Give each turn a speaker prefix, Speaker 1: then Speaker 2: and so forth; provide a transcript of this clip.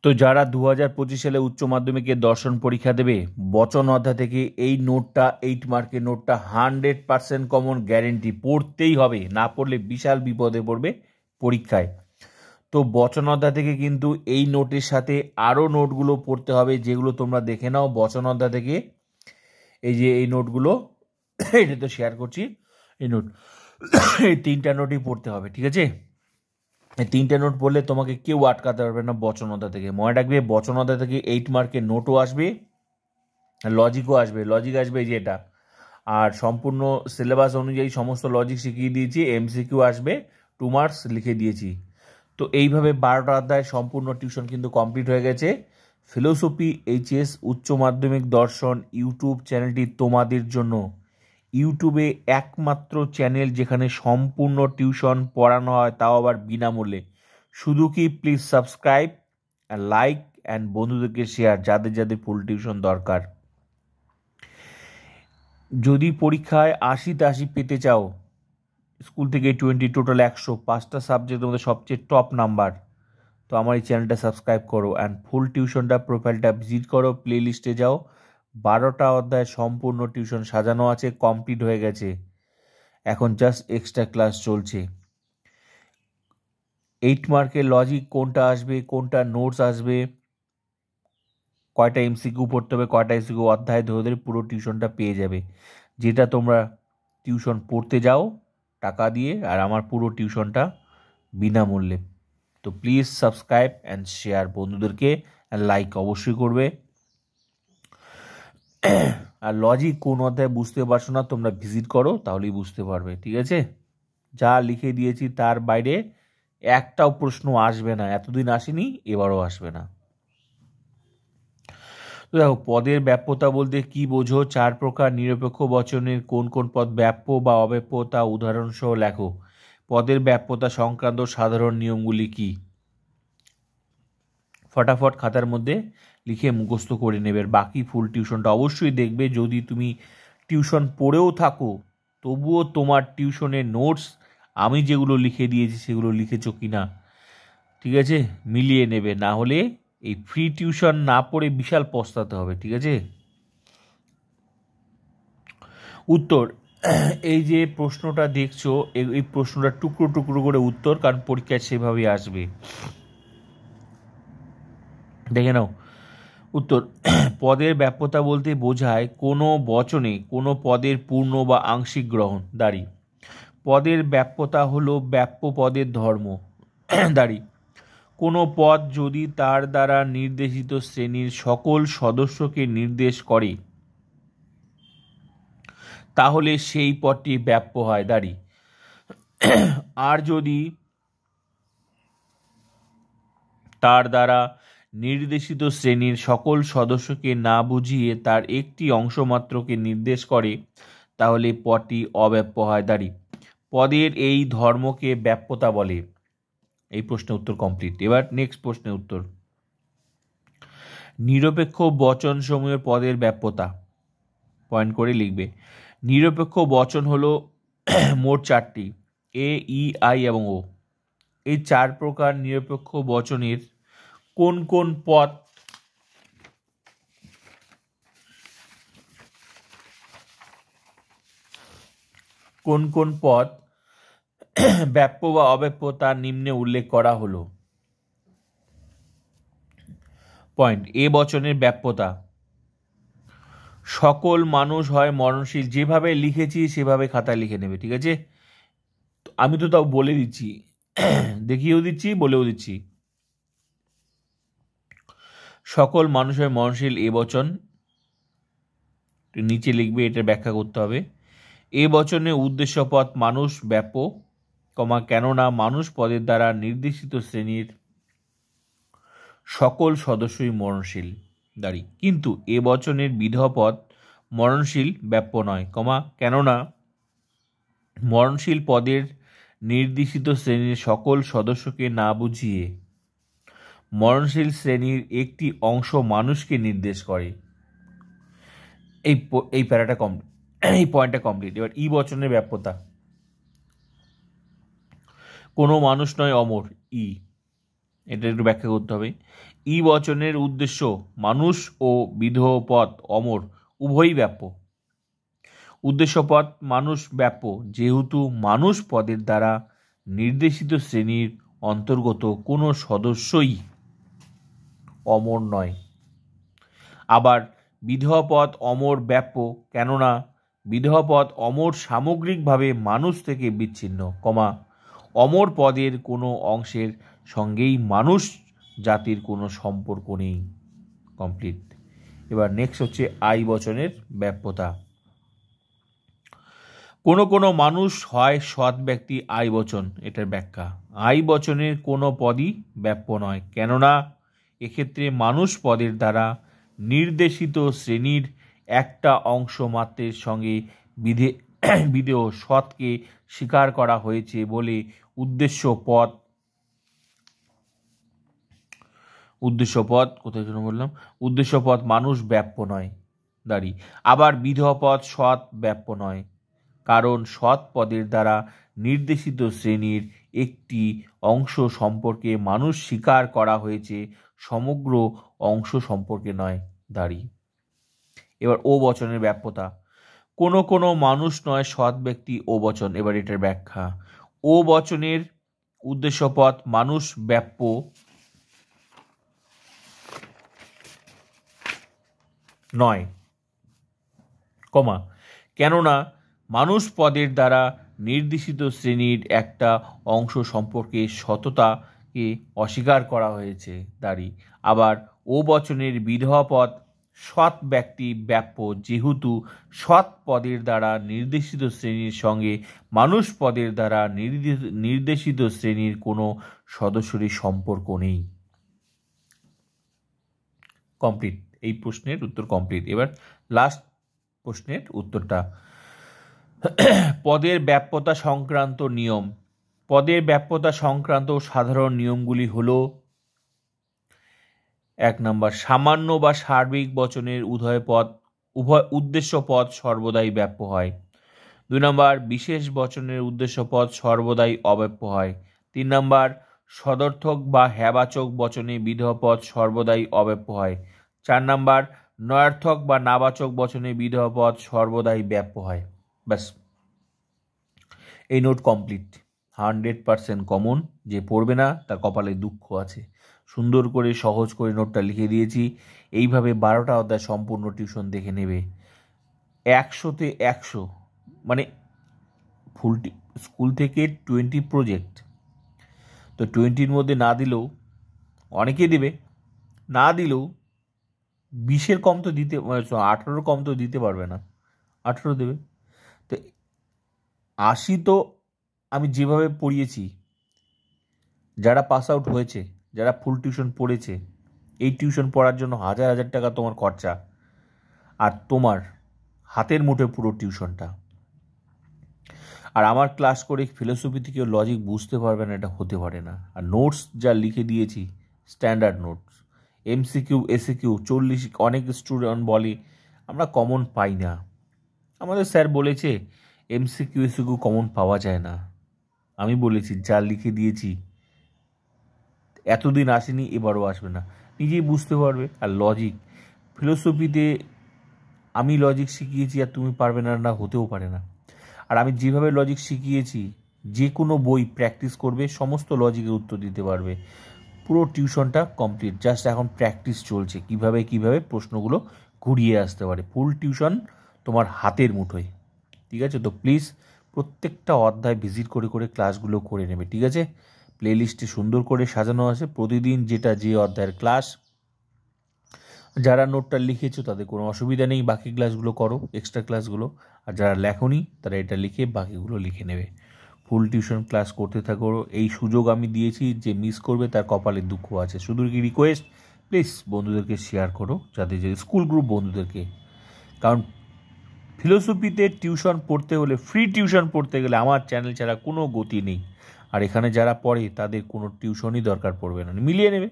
Speaker 1: তো যারা 2025 সালে উচ্চ মাধ্যমিকের দর্শন পরীক্ষা দেবে, বচন অধ্যায় থেকে এই নোটটা 8 মার্কের নোটটা 100% কমন গ্যারেন্টি পড়তেই হবে, না পড়লে বিশাল বিপদে পড়বে পরীক্ষায়। তো বচন অধ্যায় থেকে কিন্তু এই নোটের সাথে আরও নোটগুলো পড়তে হবে, যেগুলো তোমরা দেখে নাও বচন অধ্যায় থেকে। এই যে এই নোটগুলো, এটা তো শেয়ার করছি, এই নোট, এই 3টা নোটই পড়তে হবে, ঠিক আছে? এই 3টে নোট পড়লে তোমাকে কেউ আটকাতে পারবে না বচন অধ্যায় থেকে। মনে রাখবে, বচন অধ্যায় থেকে 8 মার্কের নোটও আসবে, লজিকও আসবে। লজিক আসবে এই যে এটা, আর সম্পূর্ণ সিলেবাস অনুযায়ী সমস্ত লজিক শিখিয়ে দিয়েছি। এমসিকিউ আসবে, 2 মার্কস লিখে দিয়েছি। তো এইভাবে 12টা অধ্যায় সম্পূর্ণ টিউশন কিন্তু কমপ্লিট হয়ে গেছে। ফিলোসফি এইচএস উচ্চ মাধ্যমিক দর্শন ইউটিউব চ্যানেলটি তোমাদের জন্য। ইউটিউবে একমাত্র চ্যানেল যেখানে সম্পূর্ণ টিউশন পড়ানো হয়, তাও আবার বিনামূল্যে। শুধু কি প্লিজ সাবস্ক্রাইব, লাইক অ্যান্ড বন্ধুদেরকে শেয়ার, যাদের যাদের ফুল টিউশন দরকার। যদি পরীক্ষায় 80তে 80 পেতে চাও, স্কুল থেকে 20, টোটাল 100, 5টা সাবজেক্টের মধ্যে সবচেয়ে টপ নাম্বার, তো আমার এই চ্যানেলটা সাবস্ক্রাইব করো অ্যান্ড ফুল টিউশনটা প্রোফাইলটা ভিজিট করো, প্লে লিস্টে যাও। 12টা অধ্যায় সম্পূর্ণ টিউশন সাজানো আছে, কমপ্লিট হয়ে গেছে, এখন জাস্ট এক্সট্রা ক্লাস চলছে। 8 মার্কের লজিক কোনটা আসবে, কোনটা নোটস আসবে, কয়টা এমসিকিউ পড়তে হবে, কয়টা এমসিকিউ অধ্যায় ধরে ধরে পুরো টিউশনটা পেয়ে যাবে, যেটা তোমরা টিউশন পড়তে যাও টাকা দিয়ে, আর আমার পুরো টিউশনটা বিনামূল্যে। তো প্লিজ সাবস্ক্রাইব অ্যান্ড শেয়ার বন্ধুদেরকে, অ্যান্ড লাইক অবশ্যই করবে। আর লজিক কোন অধ্যায় বুঝতে পারছো না, তোমরা ভিজিট করো, তাহলেই বুঝতে পারবে, ঠিক আছে? যা লিখে দিয়েছি তার বাইরে একটাও প্রশ্ন আসবে না, এতদিন আসেনি, এবারও আসবে না। তো দেখো, পদের ব্যাপ্যতা বলতে কি বোঝো? 4 প্রকার নিরপেক্ষ বচনের কোন কোন পদ ব্যাপ্য বা অব্যাপ্য তা উদাহরণ সহ লেখো। পদের ব্যাপ্যতা সংক্রান্ত সাধারণ নিয়মগুলি কি? ফটাফট খাতার মধ্যে লিখে মুখস্থ করে নেবে। বাকি ফুল টিউশনটা অবশ্যই দেখবে। যদি তুমি টিউশন পড়েও থাকো, তবুও তোমার টিউশনের নোটস আমি যেগুলো লিখে দিয়েছি সেগুলো লিখেছো কি না, ঠিক আছে, মিলিয়ে নেবে, না হলে এই ফ্রি টিউশন না পড়ে বিশাল পস্তাতে হবে, ঠিক আছে? উত্তর, এই যে প্রশ্নটা দেখছো, এই প্রশ্নটা টুকরো টুকরো করে উত্তর, কারণ পরীক্ষায় সেভাবেই আসবে, দেখে নাও। উত্তর, পদের ব্যাপ্যতা বলতে বোঝায় কোনো বচনে কোনো পদের পূর্ণ বা আংশিক গ্রহণ। দাঁড়ি, পদের ব্যাপ্যতা হলো ব্যাপ্য পদের ধর্ম। দাঁড়ি, কোনো পদ যদি তার দ্বারা নির্দেশিত শ্রেণীর সকল সদস্যকে নির্দেশ করে, তাহলে সেই পদটি ব্যাপ্য হয়। দাঁড়ি, আর যদি তার দ্বারা নির্দেশিত শ্রেণীর সকল সদস্যকে না বুঝিয়ে তার একটি অংশমাত্রকে নির্দেশ করে, তাহলে পদটি অব্যাপ্য হয়। দাঁড়ি, পদের এই ধর্মকে ব্যাপ্যতা বলে। এই প্রশ্নের উত্তর কমপ্লিট। এবার নেক্সট প্রশ্নের উত্তর। নিরপেক্ষ বচন সমূহের পদের ব্যাপ্যতা পয়েন্ট করে লিখবে। নিরপেক্ষ বচন হলো মোট 4টি, এ, ই, আই এবং ও। এই 4 প্রকার নিরপেক্ষ বচনের কোন কোন পদ ব্যাপ্য বা অব্যাপ্য তা নিম্নে উল্লেখ করা হলো। পয়েন্ট এ, বচনের ব্যাপ্যতা, সকল মানুষ হয় মরণশীল। যেভাবে লিখেছি সেভাবে খাতায় লিখে নেবে, ঠিক আছে? আমি তো তাও বলে দিচ্ছি, দেখিয়েও দিচ্ছি, বলেও দিচ্ছি। সকল মানুষ হয় মরণশীল, এ বচন নিচে লিখবে, এটা ব্যাখ্যা করতে হবে। এ বচনে উদ্দেশ্য পদ মানুষ ব্যাপ্য, কেননা মানুষ পদের দ্বারা নির্দেশিত শ্রেণীর সকল সদস্যই মরণশীল। দাঁড়ি, কিন্তু এ বচনের বিধেয় পদ মরণশীল ব্যাপ্য নয়, কেননা মরণশীল পদের নির্দেশিত শ্রেণীর সকল সদস্যকে না বুঝিয়ে মরণশীল শ্রেণীর একটি অংশ মানুষকে নির্দেশ করে। এই প্যারাটা কমপ্লিট, এই পয়েন্টটা কমপ্লিট। এবার ই বচনের ব্যাপ্যতা, কোনো মানুষ নয় অমর, ই। এটা একটু ব্যাখ্যা করতে হবে। ই বচনের উদ্দেশ্য মানুষ ও বিধেয় পদ অমর উভয়ই ব্যাপ্য। উদ্দেশ্য পদ মানুষ ব্যাপ্য যেহেতু মানুষ পদের দ্বারা নির্দেশিত শ্রেণীর অন্তর্গত কোনো সদস্যই অমর নয়। আবার বিধেয় পদ অমর ব্যাপ্য কেননা বিধেয় পদ অমর সামগ্রিকভাবে মানুষ থেকে বিচ্ছিন্ন, অমর পদের কোনো অংশের সঙ্গেই মানুষ জাতির কোনো সম্পর্ক নেই। কমপ্লিট। এবার নেক্সট হচ্ছে আই বচনের ব্যাপ্যতা। কোনো কোনো মানুষ হয় সৎ ব্যক্তি আই বচন, এটার ব্যাখ্যা। আই বচনের কোনো পদই ব্যাপ্য নয় কেননা এক্ষেত্রে মানুষ পদের দ্বারা নির্দেশিত শ্রেণীর একটা অংশ মাত্রের সঙ্গে বিধেয় সৎকে স্বীকার করা হয়েছে বলে উদ্দেশ্য পদ মানুষ ব্যাপ্য নয় দাঁড়ি। আবার বিধেয় পদ সৎ ব্যাপ্য নয় কারণ সৎ পদের দ্বারা নির্দেশিত শ্রেণীর একটি অংশ সম্পর্কে মানুষ স্বীকার করা হয়েছে, সমগ্র অংশ সম্পর্কে নয় দাঁড়ি। এবার ও বচনের ব্যাপ্যতা। কোনো কোনো মানুষ নয় সৎ ব্যক্তি ও বচন। এবার এটার ব্যাখ্যা। ও বচনের উদ্দেশ্য পদ মানুষ ব্যাপ্য নয়, কেননা মানুষ পদের দ্বারা নির্দেশিত শ্রেণীর একটা অংশ সম্পর্কে সততাকে অস্বীকার করা হয়েছে দাঁড়ি। আবার ও বচনের বিধেয় পদ সৎ ব্যক্তি ব্যাপ্য যেহেতু সৎ পদের দ্বারা নির্দেশিত শ্রেণীর সঙ্গে মানুষ পদের দ্বারা নির্দেশিত শ্রেণীর কোনো সদস্যেরই সম্পর্ক নেই। কমপ্লিট। এই প্রশ্নের উত্তর কমপ্লিট। এবার লাস্ট প্রশ্নের উত্তরটা। পদের ব্যাপ্যতা সংক্রান্ত নিয়ম। পদের ব্যাপ্যতা সংক্রান্ত সাধারণ নিয়মগুলি হল: 1 নম্বর, সামান্য বা সার্বিক বচনের উভয় উদ্দেশ্য পদ সর্বদাই ব্যাপ্য হয়। 2 নম্বর, বিশেষ বচনের উদ্দেশ্য পদ সর্বদাই অব্যাপ্য হয়। 3 নম্বর, সদর্থক বা হ্যাবাচক বচনে বিধেয় পদ সর্বদাই অব্যাপ্য হয়। 4 নম্বর, নয়ার্থক বা নাবাচক বচনে বিধেয় পদ সর্বদাই ব্যাপ্য হয়। ব্যাস, এই নোট কমপ্লিট। 100% কমন। যে পড়বে না তার কপালে দুঃখ আছে। সুন্দর করে সহজ করে নোটটা লিখে দিয়েছি। এইভাবে 12টা অধ্যায় সম্পূর্ণ টিউশন দেখে নেবে। 100-তে 100, মানে ফুল স্কুল থেকে 20 প্রজেক্ট, তো 20-র মধ্যে না দিলেও অনেকে দেবে, না দিলেও 20-এর কম তো দিতে, 18-র কম তো দিতে পারবে না, 18 দেবে। তো 80 তো আমি যেভাবে পড়িয়েছি, যারা পাস আউট হয়েছে, যারা ফুল টিউশন পড়েছে, এই টিউশন পড়ার জন্য হাজার হাজার টাকা তোমার খরচা, আর তোমার হাতের মুঠে পুরো টিউশনটা। আর আমার ক্লাস করে ফিলোসফি থেকে লজিক বুঝতে পারবে না, এটা হতে পারে না। আর নোটস যা লিখে দিয়েছি স্ট্যান্ডার্ড নোটস, এমসিকিউ এসিকিউ 40। অনেক স্টুডেন্ট বলে আমরা কমন পাই না। আমাদের স্যার বলেছে এমসিকিউ এসিকিউ কমন পাওয়া যায় না। আমি বলেছি যা লিখে দিয়েছি এতদিন আসেনি, এবারও আসবে না, নিজেই বুঝতে পারবে। আর লজিক, ফিলোসফিতে আমি লজিক শিখিয়েছি আর তুমি পারবে না, না হতেও পারে না। আর আমি যেভাবে লজিক শিখিয়েছি, যে কোনো বই প্র্যাকটিস করবে, সমস্ত লজিকের উত্তর দিতে পারবে। পুরো টিউশনটা কমপ্লিট, জাস্ট এখন প্র্যাকটিস চলছে কিভাবে প্রশ্নগুলো ঘুরিয়ে আসতে পারে। ফুল টিউশন তোমার হাতের মুঠোয়, ঠিক আছে? তো প্লিজ প্রত্যেকটা অধ্যায় ভিজিট করে করে ক্লাসগুলো করে নেবে, ঠিক আছে? প্লেলিস্টে সুন্দর করে সাজানো আছে প্রতিদিন যে অধ্যায়ের ক্লাস। যারা নোটটা লিখেছো তাদের কোনো অসুবিধা নেই, বাকি ক্লাসগুলো করো, এক্সট্রা ক্লাসগুলো। আর যারা লেখনি তারা এটা লিখে বাকিগুলো লিখে নেবে। ফুল টিউশন ক্লাস করতে থাকো। এই সুযোগ আমি দিয়েছি, যে মিস করবে তার কপালে দুঃখ আছে। শুধু কি রিকোয়েস্ট, প্লিজ বন্ধুদেরকে শেয়ার করো, যাদের যে স্কুল গ্রুপ বন্ধুদেরকে। কারণ ফিলোসফিতে টিউশন পড়তে হলে, ফ্রি টিউশন পড়তে গেলে আমার চ্যানেল ছাড়া কোনো গতি নেই। আর এখানে যারা পড়ে তাদের কোনো টিউশনই দরকার পড়বে না, মিলিয়ে নেবে।